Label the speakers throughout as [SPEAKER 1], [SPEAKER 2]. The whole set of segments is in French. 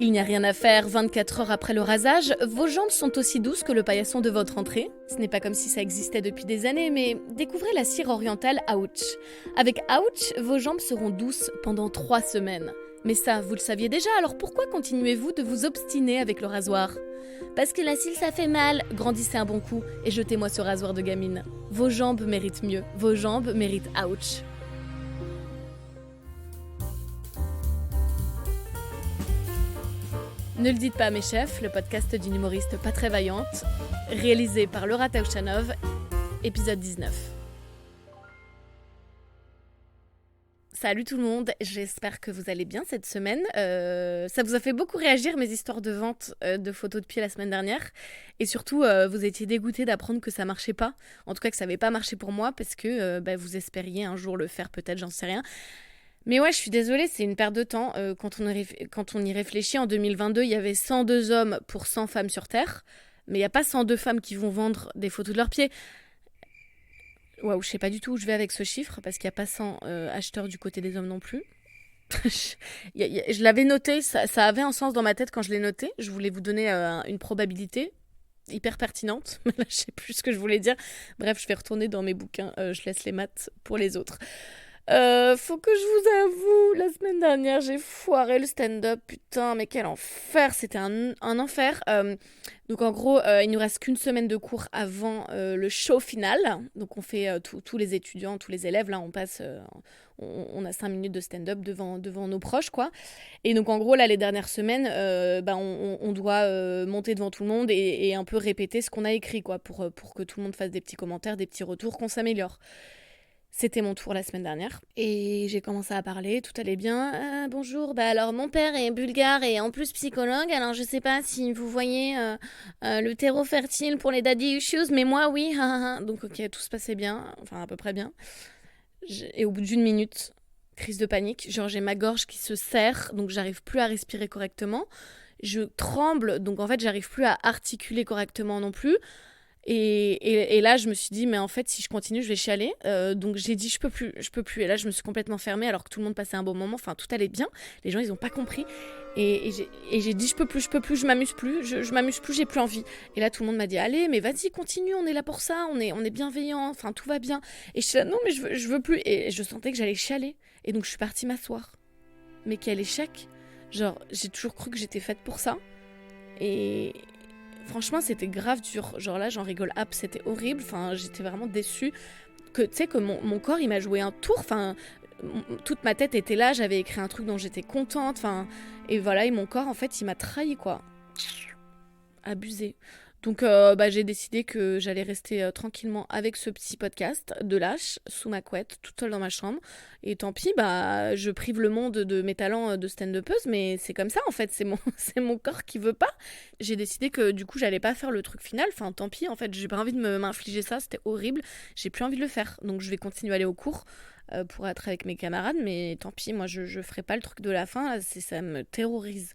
[SPEAKER 1] Il n'y a rien à faire, 24 heures après le rasage, vos jambes sont aussi douces que le paillasson de votre entrée. Ce n'est pas comme si ça existait depuis des années, mais découvrez la cire orientale Ouch. Avec Ouch, vos jambes seront douces pendant 3 semaines. Mais ça, vous le saviez déjà, alors pourquoi continuez-vous de vous obstiner avec le rasoir ? Parce que la cire ça fait mal, grandissez un bon coup et jetez-moi ce rasoir de gamine. Vos jambes méritent mieux, vos jambes méritent Ouch. Ne le dites pas à mes chefs, le podcast d'une humoriste pas très vaillante, réalisé par Laura Taouchanov, épisode 19. Salut tout le monde, j'espère que vous allez bien cette semaine. Ça vous a fait beaucoup réagir mes histoires de vente de photos de pieds la semaine dernière. Et surtout, vous étiez dégoûtés d'apprendre que ça marchait pas. En tout cas, que ça n'avait pas marché pour moi parce que vous espériez un jour le faire peut-être, j'en sais rien. Mais ouais, je suis désolée, c'est une perte de temps. Quand on y réfléchit, en 2022, il y avait 102 hommes pour 100 femmes sur Terre. Mais il n'y a pas 102 femmes qui vont vendre des photos de leurs pieds. Waouh, je sais pas du tout où je vais avec ce chiffre, parce qu'il n'y a pas 100 acheteurs du côté des hommes non plus. Je l'avais noté, ça avait un sens dans ma tête quand je l'ai noté. Je voulais vous donner une probabilité hyper pertinente. Mais là, je sais plus ce que je voulais dire. Bref, je vais retourner dans mes bouquins. Je laisse les maths pour les autres. Faut que je vous avoue, la semaine dernière, j'ai foiré le stand-up. Putain, mais quel enfer. C'était un enfer. Donc en gros, il nous reste qu'une semaine de cours avant le show final. Donc on fait tous les étudiants, tous les élèves. Là, on passe... on a 5 minutes de stand-up devant nos proches, quoi. Et donc en gros, là, les dernières semaines, on doit monter devant tout le monde et un peu répéter ce qu'on a écrit, quoi, pour que tout le monde fasse des petits commentaires, des petits retours, qu'on s'améliore. C'était mon tour la semaine dernière et j'ai commencé à parler, tout allait bien. Bonjour, alors mon père est bulgare et en plus psychologue, alors je sais pas si vous voyez le terreau fertile pour les daddy issues, mais moi oui, donc ok, tout se passait bien, enfin à peu près bien. Et au bout d'une minute, crise de panique, genre j'ai ma gorge qui se serre, donc j'arrive plus à respirer correctement. Je tremble, donc en fait j'arrive plus à articuler correctement non plus. Et là, je me suis dit, mais en fait, si je continue, je vais chialer. Donc j'ai dit, je peux plus. Et là, je me suis complètement fermée alors que tout le monde passait un bon moment. Enfin, tout allait bien. Les gens, ils ont pas compris. Et j'ai dit, je peux plus, je m'amuse plus, je m'amuse plus, j'ai plus envie. Et là, tout le monde m'a dit, allez, mais vas-y, continue, on est là pour ça, on est bienveillant, enfin, tout va bien. Et je suis là, non, mais je veux plus. Et je sentais que j'allais chialer. Et donc, je suis partie m'asseoir. Mais quel échec. Genre, j'ai toujours cru que j'étais faite pour ça. Et franchement, c'était grave dur. Genre là, j'en rigole up, c'était horrible. Enfin, j'étais vraiment déçue. Tu sais que mon corps, il m'a joué un tour. Enfin, toute ma tête était là. J'avais écrit un truc dont j'étais contente. Enfin, et voilà, et mon corps, en fait, il m'a trahi, quoi. Abusé. Donc, j'ai décidé que j'allais rester tranquillement avec ce petit podcast de lâche, sous ma couette, toute seule dans ma chambre. Et tant pis, je prive le monde de mes talents de stand-upeuse, mais c'est comme ça, en fait, c'est mon corps qui veut pas. J'ai décidé que, du coup, j'allais pas faire le truc final. Enfin, tant pis, en fait, j'ai pas envie de m'infliger ça, c'était horrible. J'ai plus envie de le faire. Donc, je vais continuer à aller au cours pour être avec mes camarades, mais tant pis, moi, je ferai pas le truc de la fin, là, ça me terrorise.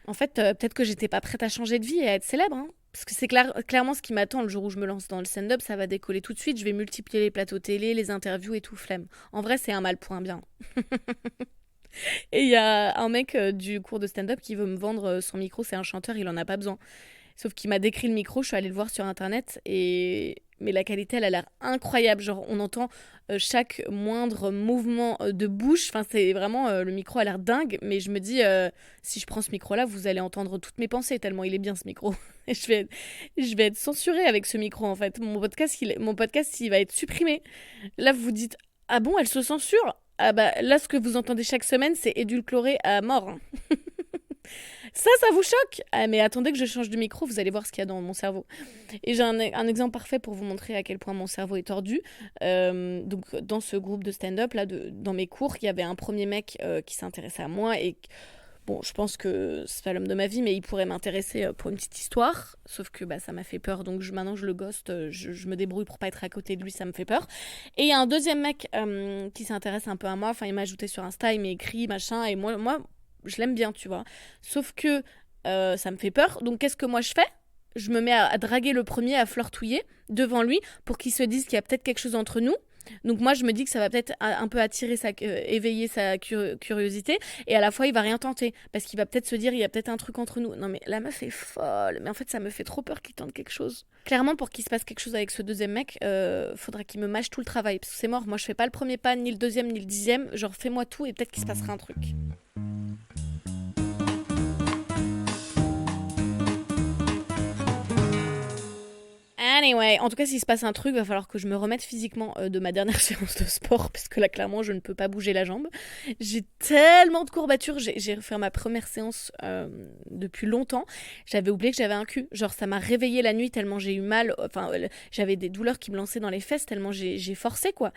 [SPEAKER 1] En fait, peut-être que j'étais pas prête à changer de vie et à être célèbre, hein. Parce que c'est clairement ce qui m'attend le jour où je me lance dans le stand-up, ça va décoller tout de suite, je vais multiplier les plateaux télé, les interviews et tout, flemme. En vrai, c'est un mal pour un bien. Et il y a un mec du cours de stand-up qui veut me vendre son micro, c'est un chanteur, il en a pas besoin. Sauf qu'il m'a décrit le micro, je suis allée le voir sur internet, mais la qualité, elle a l'air incroyable. Genre, on entend chaque moindre mouvement de bouche. Enfin, c'est vraiment, le micro a l'air dingue. Mais je me dis, si je prends ce micro-là, vous allez entendre toutes mes pensées, tellement il est bien ce micro. Et je vais être censurée avec ce micro, en fait. Mon podcast, il va être supprimé. Là, vous vous dites, ah bon, elle se censure ? Ah là, ce que vous entendez chaque semaine, c'est édulcoré à mort. Hein. Ça vous choque ? Ah, mais attendez que je change de micro, vous allez voir ce qu'il y a dans mon cerveau. Et j'ai un exemple parfait pour vous montrer à quel point mon cerveau est tordu. Donc, dans ce groupe de stand-up, là, dans mes cours, il y avait un premier mec qui s'intéressait à moi et... Bon, je pense que c'est pas l'homme de ma vie, mais il pourrait m'intéresser pour une petite histoire. Sauf que ça m'a fait peur, donc maintenant je le ghost, je me débrouille pour pas être à côté de lui, ça me fait peur. Et il y a un deuxième mec qui s'intéresse un peu à moi, enfin il m'a ajouté sur Insta, il m'écrit, machin, et moi je l'aime bien, tu vois. Sauf que ça me fait peur, donc qu'est-ce que moi je fais ? Je me mets à draguer le premier, à flirtouiller devant lui pour qu'il se dise qu'il y a peut-être quelque chose entre nous. Donc moi, je me dis que ça va peut-être un peu éveiller sa curiosité, et à la fois, il va rien tenter, parce qu'il va peut-être se dire, il y a peut-être un truc entre nous. Non mais la meuf est folle, mais en fait, ça me fait trop peur qu'il tente quelque chose. Clairement, pour qu'il se passe quelque chose avec ce deuxième mec, faudra qu'il me mâche tout le travail, parce que c'est mort. Moi, je fais pas le premier pas, ni le deuxième, ni le 10e. Genre, fais-moi tout, et peut-être qu'il se passera un truc. Anyway, en tout cas, s'il se passe un truc, va falloir que je me remette physiquement de ma dernière séance de sport, parce que là, clairement, je ne peux pas bouger la jambe. J'ai tellement de courbatures. J'ai refait ma première séance depuis longtemps. J'avais oublié que j'avais un cul. Genre, ça m'a réveillée la nuit tellement j'ai eu mal. Enfin, j'avais des douleurs qui me lançaient dans les fesses tellement j'ai forcé, quoi.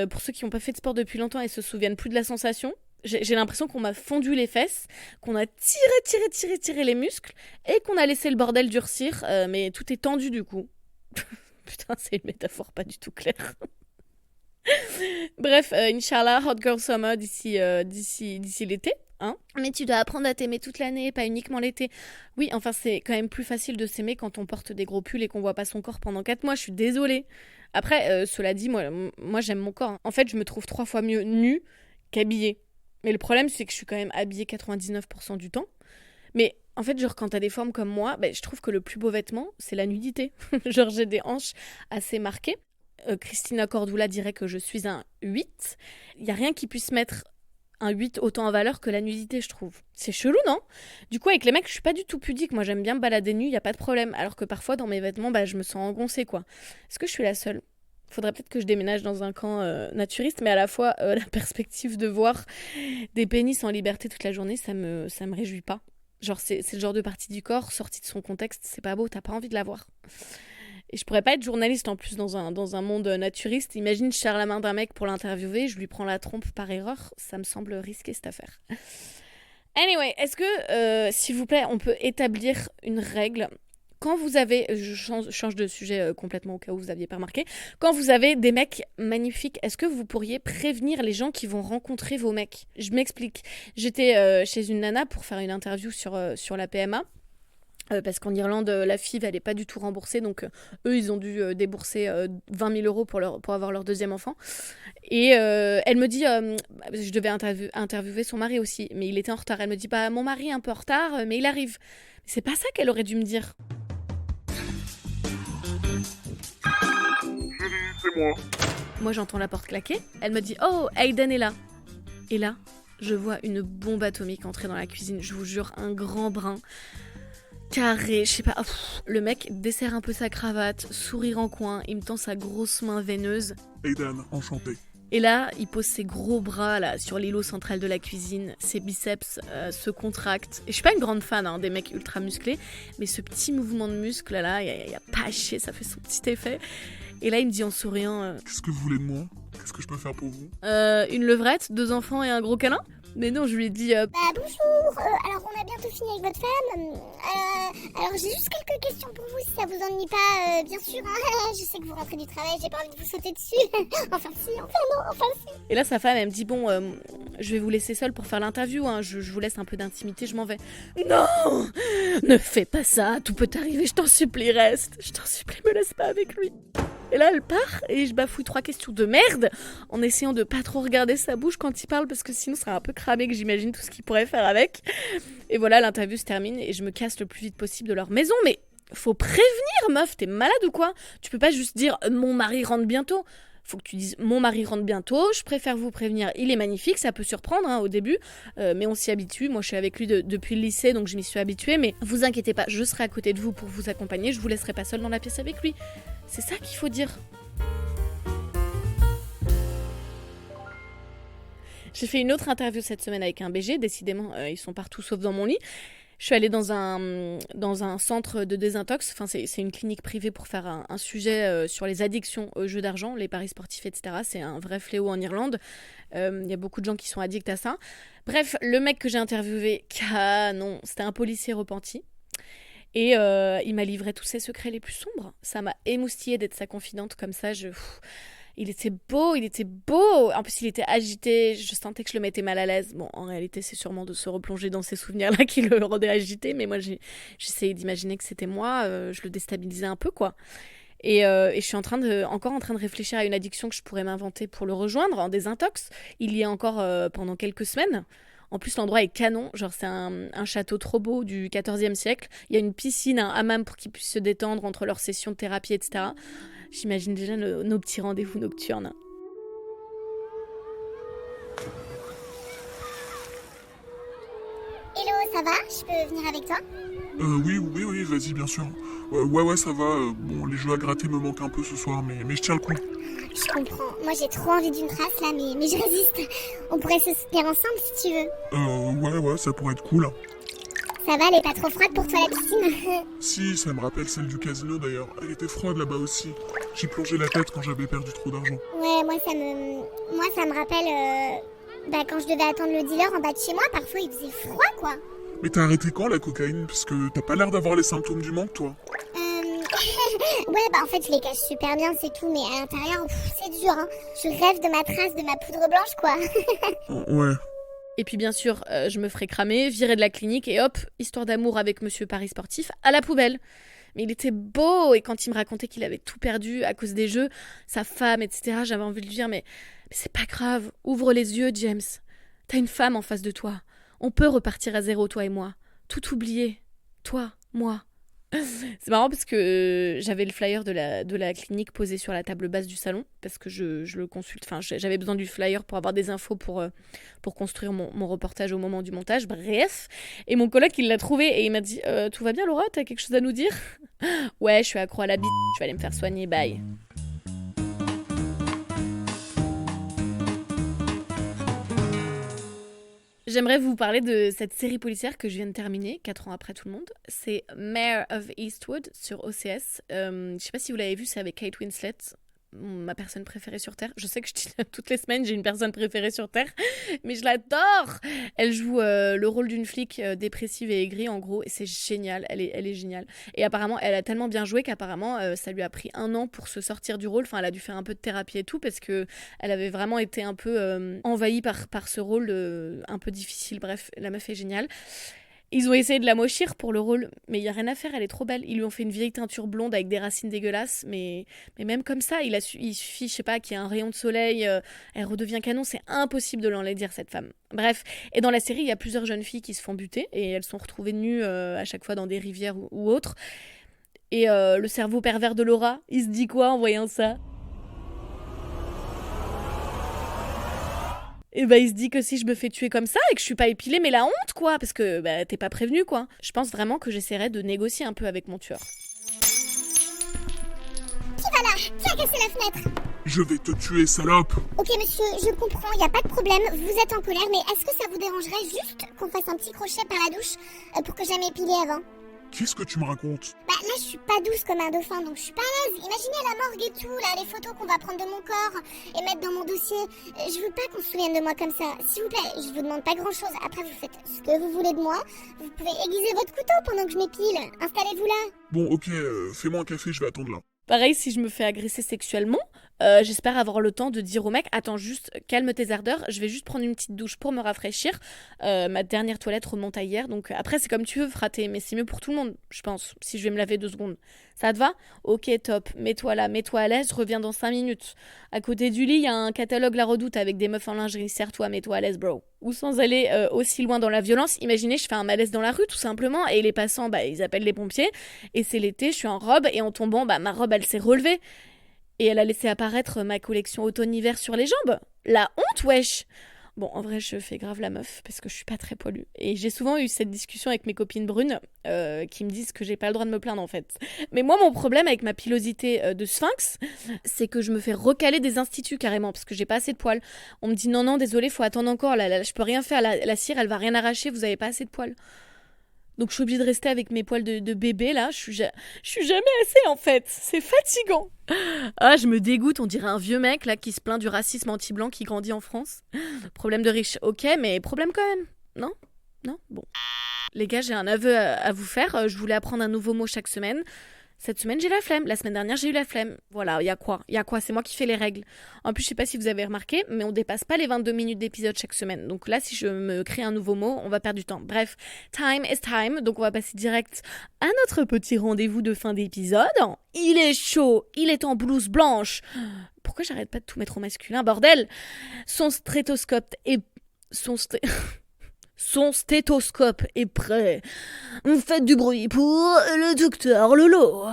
[SPEAKER 1] Pour ceux qui n'ont pas fait de sport depuis longtemps et se souviennent plus de la sensation, j'ai l'impression qu'on m'a fondu les fesses, qu'on a tiré les muscles, et qu'on a laissé le bordel durcir, mais tout est tendu du coup. Putain, c'est une métaphore pas du tout claire. Bref, Inch'Allah, Hot Girl Summer d'ici l'été. Hein. Mais tu dois apprendre à t'aimer toute l'année, pas uniquement l'été. Oui, enfin, c'est quand même plus facile de s'aimer quand on porte des gros pulls et qu'on voit pas son corps pendant 4 mois. Je suis désolée. Après, cela dit, moi j'aime mon corps. Hein. En fait, je me trouve 3 fois mieux nue qu'habillée. Mais le problème, c'est que je suis quand même habillée 99% du temps. Mais en fait, genre, quand t'as des formes comme moi, je trouve que le plus beau vêtement, c'est la nudité. Genre, j'ai des hanches assez marquées. Christina Cordula dirait que je suis un 8. Il n'y a rien qui puisse mettre un 8 autant en valeur que la nudité, je trouve. C'est chelou, non? Du coup, avec les mecs, je suis pas du tout pudique. Moi, j'aime bien me balader nue, il n'y a pas de problème. Alors que parfois, dans mes vêtements, je me sens engoncée, quoi. Est-ce que je suis la seule? Faudrait peut-être que je déménage dans un camp naturiste, mais à la fois, la perspective de voir des pénis en liberté toute la journée, ça me réjouit pas. Genre, c'est le genre de partie du corps, sortie de son contexte, c'est pas beau, t'as pas envie de la voir. Et je pourrais pas être journaliste en plus dans un monde naturiste. Imagine, je serre la main d'un mec pour l'interviewer, je lui prends la trompe par erreur, ça me semble risqué cette affaire. Anyway, est-ce que, s'il vous plaît, on peut établir une règle quand vous avez, je change de sujet complètement au cas où vous n'aviez pas remarqué, quand vous avez des mecs magnifiques, est-ce que vous pourriez prévenir les gens qui vont rencontrer vos mecs? Je m'explique. J'étais chez une nana pour faire une interview sur la PMA. Parce qu'en Irlande, la FIV, elle n'est pas du tout remboursée. Donc, eux, ils ont dû débourser 20 000 euros pour avoir leur deuxième enfant. Et elle me dit, je devais interviewer son mari aussi, mais il était en retard. Elle me dit, mon mari est un peu en retard, mais il arrive. C'est pas ça qu'elle aurait dû me dire.
[SPEAKER 2] C'est moi.
[SPEAKER 1] Moi, j'entends la porte claquer. Elle me dit, oh, Aiden est là. Et là, je vois une bombe atomique entrer dans la cuisine. Je vous jure, un grand brin. Carré, je sais pas, le mec desserre un peu sa cravate, sourire en coin, il me tend sa grosse main veineuse.
[SPEAKER 2] Aiden, enchanté.
[SPEAKER 1] Et là, il pose ses gros bras là sur l'îlot central de la cuisine, ses biceps se contractent. Et je suis pas une grande fan des mecs ultra musclés, mais ce petit mouvement de muscle là, il y a pas à chier, ça fait son petit effet. Et là, il me dit en souriant
[SPEAKER 2] Qu'est-ce que vous voulez de moi? Qu'est-ce que je peux faire pour vous?
[SPEAKER 1] Une levrette, 2 enfants et un gros câlin? Mais non, je lui ai dit
[SPEAKER 3] bonjour, alors on a bientôt fini avec votre femme. Alors j'ai juste quelques questions pour vous si ça vous ennuie pas, bien sûr. Hein. Je sais que vous rentrez du travail, j'ai pas envie de vous sauter dessus. Enfin si, enfin non, enfin si.
[SPEAKER 1] Et là, sa femme, elle me dit bon, je vais vous laisser seule pour faire l'interview. Hein. Je vous laisse un peu d'intimité, je m'en vais. Non, ne fais pas ça, tout peut arriver. Je t'en supplie, reste. Je t'en supplie, me laisse pas avec lui. Et là, elle part et je bafouille 3 questions de merde en essayant de pas trop regarder sa bouche quand il parle parce que sinon, ça serait un peu cramé que j'imagine tout ce qu'il pourrait faire avec. Et voilà, l'interview se termine et je me casse le plus vite possible de leur maison. Mais faut prévenir, meuf, t'es malade ou quoi? Tu peux pas juste dire mon mari rentre bientôt. Faut que tu dises mon mari rentre bientôt, je préfère vous prévenir, il est magnifique, ça peut surprendre au début, mais on s'y habitue. Moi je suis avec lui depuis le lycée donc je m'y suis habituée, mais vous inquiétez pas, je serai à côté de vous pour vous accompagner, je vous laisserai pas seule dans la pièce avec lui. C'est ça qu'il faut dire. J'ai fait une autre interview cette semaine avec un BG, décidément ils sont partout sauf dans mon lit. Je suis allée dans un centre de désintox, enfin c'est une clinique privée pour faire un sujet sur les addictions aux jeux d'argent, les paris sportifs, etc. C'est un vrai fléau en Irlande. Il y a beaucoup de gens qui sont addicts à ça. Bref, le mec que j'ai interviewé, non, c'était un policier repenti. Et il m'a livré tous ses secrets les plus sombres. Ça m'a émoustillée d'être sa confidente comme ça. Il était beau. En plus, il était agité. Je sentais que je le mettais mal à l'aise. Bon, en réalité, c'est sûrement de se replonger dans ces souvenirs-là qui le rendaient agité. Mais moi, j'essayais d'imaginer que c'était moi. Je le déstabilisais un peu, quoi. Et je suis encore en train de réfléchir à une addiction que je pourrais m'inventer pour le rejoindre en désintox. Il y est encore pendant quelques semaines. En plus, l'endroit est canon. Genre, c'est un château trop beau du XIVe siècle. Il y a une piscine, un hammam pour qu'ils puissent se détendre entre leurs sessions de thérapie, etc. J'imagine déjà nos petits rendez-vous nocturnes.
[SPEAKER 3] Hello, ça va? Je peux venir avec toi?
[SPEAKER 2] Oui, vas-y, bien sûr. Ouais, ça va. Bon, les jeux à gratter me manquent un peu ce soir, mais je tiens le coup.
[SPEAKER 3] Je comprends. Moi, j'ai trop envie d'une trace là, mais je résiste. On pourrait se soutenir ensemble si tu veux.
[SPEAKER 2] Ouais, ça pourrait être cool.
[SPEAKER 3] Ça va, elle est pas trop froide pour toi la piscine?
[SPEAKER 2] Si, ça me rappelle celle du casino d'ailleurs. Elle était froide là-bas aussi. J'y plongeais la tête quand j'avais perdu trop d'argent.
[SPEAKER 3] Ouais, moi ça me rappelle quand je devais attendre le dealer en bas de chez moi, parfois il faisait froid quoi.
[SPEAKER 2] Mais t'as arrêté quand la cocaïne? Parce que t'as pas l'air d'avoir les symptômes du manque, toi.
[SPEAKER 3] Ouais, en fait je les cache super bien, c'est tout, mais à l'intérieur, c'est dur, hein. Je rêve de ma trace, de ma poudre blanche quoi.
[SPEAKER 2] Ouais.
[SPEAKER 1] Et puis bien sûr, je me ferai cramer, virer de la clinique et hop, histoire d'amour avec Monsieur Paris Sportif, à la poubelle. Mais il était beau et quand il me racontait qu'il avait tout perdu à cause des jeux, sa femme, etc., j'avais envie de lui dire mais c'est pas grave, ouvre les yeux James. T'as une femme en face de toi. On peut repartir à zéro, toi et moi. Tout oublier. Toi, moi. C'est marrant parce que j'avais le flyer de la clinique posé sur la table basse du salon parce que je le consulte. Enfin, j'avais besoin du flyer pour avoir des infos pour construire mon reportage au moment du montage. Bref. Et mon coloc, il l'a trouvé et il m'a dit tout va bien, Laura? T'as quelque chose à nous dire? Ouais, je suis accro à la bite. Je vais aller me faire soigner. Bye. J'aimerais vous parler de cette série policière que je viens de terminer, 4 ans après tout le monde. C'est Mare of Eastwood sur OCS. Je sais pas si vous l'avez vu, c'est avec Kate Winslet, ma personne préférée sur Terre. Je sais que je dis toutes les semaines j'ai une personne préférée sur Terre, mais je l'adore. Elle joue le rôle d'une flic dépressive et aigrie en gros, et c'est génial, elle est géniale. Et apparemment, elle a tellement bien joué qu'apparemment ça lui a pris 1 an pour se sortir du rôle. Enfin, elle a dû faire un peu de thérapie et tout parce que elle avait vraiment été un peu envahie par ce rôle un peu difficile. Bref, la meuf est géniale. Ils ont essayé de la mochir pour le rôle, mais il n'y a rien à faire, elle est trop belle. Ils lui ont fait une vieille teinture blonde avec des racines dégueulasses, mais même comme ça, il suffit, je sais pas, qu'il y ait un rayon de soleil, elle redevient canon, c'est impossible de l'enlaidir cette femme. Bref, et dans la série, il y a plusieurs jeunes filles qui se font buter, et elles sont retrouvées nues à chaque fois dans des rivières ou autres. Et le cerveau pervers de Laura, il se dit quoi en voyant ça ? Et il se dit que si je me fais tuer comme ça et que je suis pas épilée, mais la honte quoi, parce que t'es pas prévenu quoi. Je pense vraiment que j'essaierai de négocier un peu avec mon tueur.
[SPEAKER 3] Qui va là? Qui a cassé la fenêtre?
[SPEAKER 2] Je vais te tuer, salope!
[SPEAKER 3] Ok monsieur, je comprends, y a pas de problème, vous êtes en colère, mais est-ce que ça vous dérangerait juste qu'on fasse un petit crochet par la douche pour que j'aille m'épiler avant?
[SPEAKER 2] Qu'est-ce que tu me racontes?
[SPEAKER 3] Là je suis pas douce comme un dauphin, donc je suis pas à l'aise. Imaginez la morgue et tout, là, les photos qu'on va prendre de mon corps et mettre dans mon dossier. Je veux pas qu'on se souvienne de moi comme ça. S'il vous plaît, je vous demande pas grand chose. Après vous faites ce que vous voulez de moi. Vous pouvez aiguiser votre couteau pendant que je m'épile. Installez-vous là.
[SPEAKER 2] Bon, ok, fais-moi un café, je vais attendre là.
[SPEAKER 1] Pareil, si je me fais agresser sexuellement, j'espère avoir le temps de dire au mec « Attends, juste calme tes ardeurs, je vais juste prendre une petite douche pour me rafraîchir. Ma dernière toilette remonte à hier, donc après c'est comme tu veux, frater, mais c'est mieux pour tout le monde, je pense, si je vais me laver 2 secondes. Ça te va? Ok, top, mets-toi là, mets-toi à l'aise, reviens dans 5 minutes. À côté du lit, il y a un catalogue La Redoute avec des meufs en lingerie, serre-toi, mets-toi à l'aise, bro. » Ou sans aller aussi loin dans la violence, imaginez, je fais un malaise dans la rue tout simplement, et les passants, ils appellent les pompiers, et c'est l'été, je suis en robe, et en tombant, ma robe elle s'est relevée. Et elle a laissé apparaître ma collection automne-hiver sur les jambes. La honte, wesh! Bon, en vrai, je fais grave la meuf, parce que je suis pas très poilue. Et j'ai souvent eu cette discussion avec mes copines brunes, qui me disent que j'ai pas le droit de me plaindre, en fait. Mais moi, mon problème avec ma pilosité de sphinx, c'est que je me fais recaler des instituts, carrément, parce que j'ai pas assez de poils. On me dit, non, désolé, faut attendre encore, là, je peux rien faire, la cire, elle va rien arracher, vous avez pas assez de poils. Donc je suis obligée de rester avec mes poils de bébé là, je suis jamais assez en fait, c'est fatigant. Ah, je me dégoûte, on dirait un vieux mec là qui se plaint du racisme anti-blanc qui grandit en France. Problème de riche, ok, mais problème quand même, non? Bon. Les gars, j'ai un aveu à vous faire, je voulais apprendre un nouveau mot chaque semaine. Cette semaine, j'ai la flemme. La semaine dernière, j'ai eu la flemme. Voilà, il y a quoi ? C'est moi qui fais les règles. En plus, je sais pas si vous avez remarqué, mais on dépasse pas les 22 minutes d'épisode chaque semaine. Donc là, si je me crée un nouveau mot, on va perdre du temps. Bref, time is time. Donc on va passer direct à notre petit rendez-vous de fin d'épisode. Il est chaud, il est en blouse blanche. Pourquoi j'arrête pas de tout mettre au masculin, bordel ? Son stéthoscope est... Son stéthoscope est prêt. Faites du bruit pour le docteur Lolo.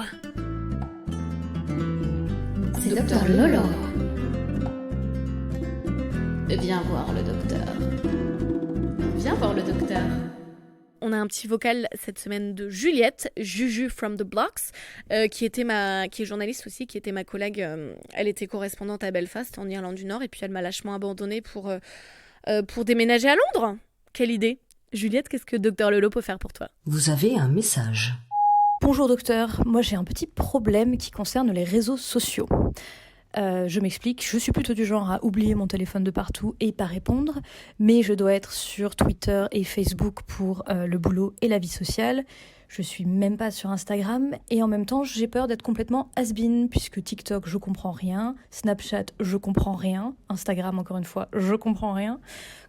[SPEAKER 4] C'est docteur Lolo. Viens voir le docteur. Viens voir le docteur.
[SPEAKER 1] On a un petit vocal cette semaine de Juliette, Juju from the Blocks, qui est journaliste aussi, qui était ma collègue. Elle était correspondante à Belfast, en Irlande du Nord, et puis elle m'a lâchement abandonnée pour déménager à Londres. Quelle idée. Juliette, qu'est-ce que Dr Lolo peut faire pour toi ?
[SPEAKER 5] Vous avez un message.
[SPEAKER 6] Bonjour docteur, moi j'ai un petit problème qui concerne les réseaux sociaux. Je m'explique, je suis plutôt du genre à oublier mon téléphone de partout et pas répondre, mais je dois être sur Twitter et Facebook pour le boulot et la vie sociale. Je suis même pas sur Instagram et en même temps j'ai peur d'être complètement has-been puisque TikTok je comprends rien, Snapchat je comprends rien, Instagram encore une fois je comprends rien.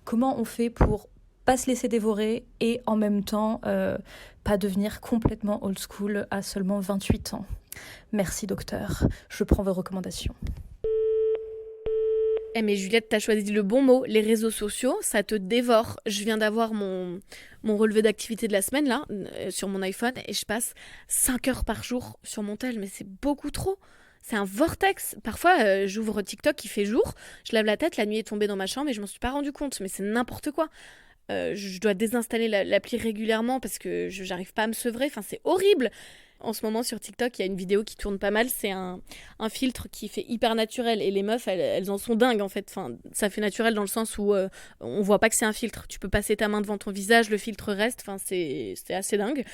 [SPEAKER 6] Comment on fait pour pas se laisser dévorer et en même temps pas devenir complètement old school à seulement 28 ans. Merci docteur, je prends vos recommandations.
[SPEAKER 1] Eh mais Juliette, t'as choisi le bon mot, les réseaux sociaux, ça te dévore. Je viens d'avoir mon relevé d'activité de la semaine là, sur mon iPhone, et je passe 5 heures par jour sur mon tel, mais c'est beaucoup trop. C'est un vortex. Parfois, j'ouvre TikTok, il fait jour, je lève la tête, la nuit est tombée dans ma chambre et je m'en suis pas rendu compte, mais c'est n'importe quoi. Je dois désinstaller l'appli régulièrement parce que j'arrive pas à me sevrer, enfin c'est horrible. En ce moment sur TikTok, il y a une vidéo qui tourne pas mal, c'est un filtre qui fait hyper naturel et les meufs, elles en sont dingues en fait. Enfin, ça fait naturel dans le sens où on voit pas que c'est un filtre. Tu peux passer ta main devant ton visage, le filtre reste, enfin c'est assez dingue.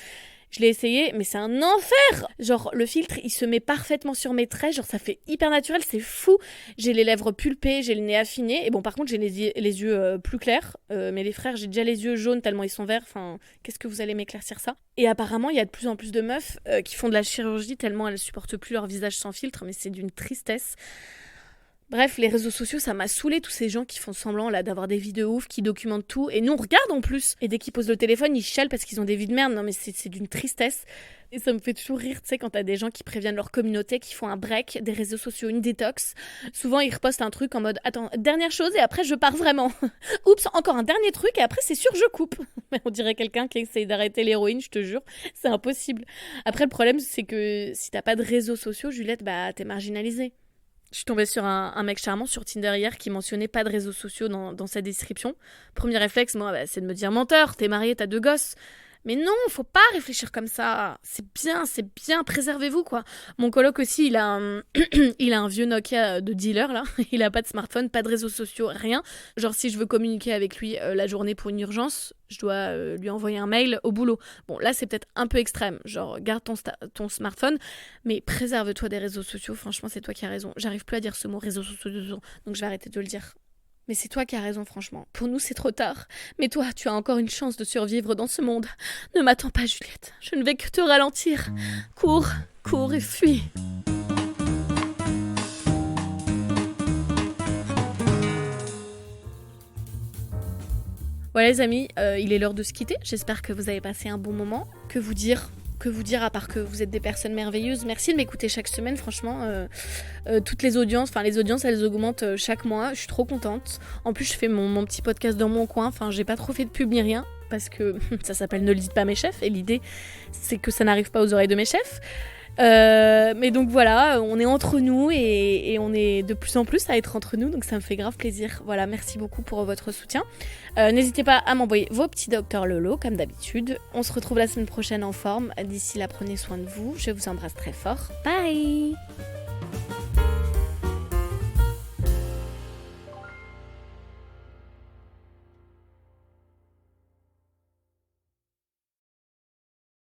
[SPEAKER 1] Je l'ai essayé, mais c'est un enfer. Genre, le filtre, il se met parfaitement sur mes traits. Genre, ça fait hyper naturel, c'est fou. J'ai les lèvres pulpées, j'ai le nez affiné. Et bon, par contre, j'ai les yeux plus clairs. Mais les frères, j'ai déjà les yeux jaunes tellement ils sont verts. Enfin, qu'est-ce que vous allez m'éclaircir ça ? Et apparemment, il y a de plus en plus de meufs qui font de la chirurgie tellement elles supportent plus leur visage sans filtre. Mais c'est d'une tristesse. Bref, les réseaux sociaux, ça m'a saoulé tous ces gens qui font semblant là d'avoir des vies de ouf, qui documentent tout, et nous on regarde en plus. Et dès qu'ils posent le téléphone, ils chialent parce qu'ils ont des vies de merde. Non mais c'est d'une tristesse. Et ça me fait toujours rire, tu sais, quand t'as des gens qui préviennent leur communauté, qui font un break des réseaux sociaux, une détox. Souvent ils repostent un truc en mode attends, dernière chose et après je pars vraiment. Oups, encore un dernier truc et après c'est sûr je coupe. On dirait quelqu'un qui essaye d'arrêter l'héroïne, je te jure, c'est impossible. Après le problème c'est que si t'as pas de réseaux sociaux, Juliette, bah t'es marginalisée. Je suis tombée sur un mec charmant sur Tinder hier qui mentionnait pas de réseaux sociaux dans sa description. Premier réflexe, moi, c'est de me dire menteur, t'es marié, t'as 2 gosses. Mais non, faut pas réfléchir comme ça. C'est bien, préservez-vous quoi. Mon coloc aussi, il a un vieux Nokia de dealer là. Il a pas de smartphone, pas de réseaux sociaux, rien. Genre si je veux communiquer avec lui la journée pour une urgence, je dois lui envoyer un mail au boulot. Bon là c'est peut-être un peu extrême. Genre garde ton smartphone, mais préserve-toi des réseaux sociaux. Franchement c'est toi qui as raison. J'arrive plus à dire ce mot réseaux sociaux, donc je vais arrêter de le dire. Mais c'est toi qui as raison, franchement. Pour nous, c'est trop tard. Mais toi, tu as encore une chance de survivre dans ce monde. Ne m'attends pas, Juliette. Je ne vais que te ralentir. Cours et fuis. Voilà les amis, il est l'heure de se quitter. J'espère que vous avez passé un bon moment. Que vous dire à part que vous êtes des personnes merveilleuses. Merci de m'écouter chaque semaine, franchement. Toutes les audiences, elles augmentent chaque mois. Je suis trop contente. En plus, je fais mon petit podcast dans mon coin. Enfin, j'ai pas trop fait de pub ni rien parce que ça s'appelle Ne le dites pas à mes chefs. Et l'idée, c'est que ça n'arrive pas aux oreilles de mes chefs. Mais donc voilà, on est entre nous et on est de plus en plus à être entre nous, donc ça me fait grave plaisir. Voilà, merci beaucoup pour votre soutien. N'hésitez pas à m'envoyer vos petits docteurs Lolo comme d'habitude. On se retrouve la semaine prochaine en forme. D'ici là, prenez soin de vous. Je vous embrasse très fort. Bye.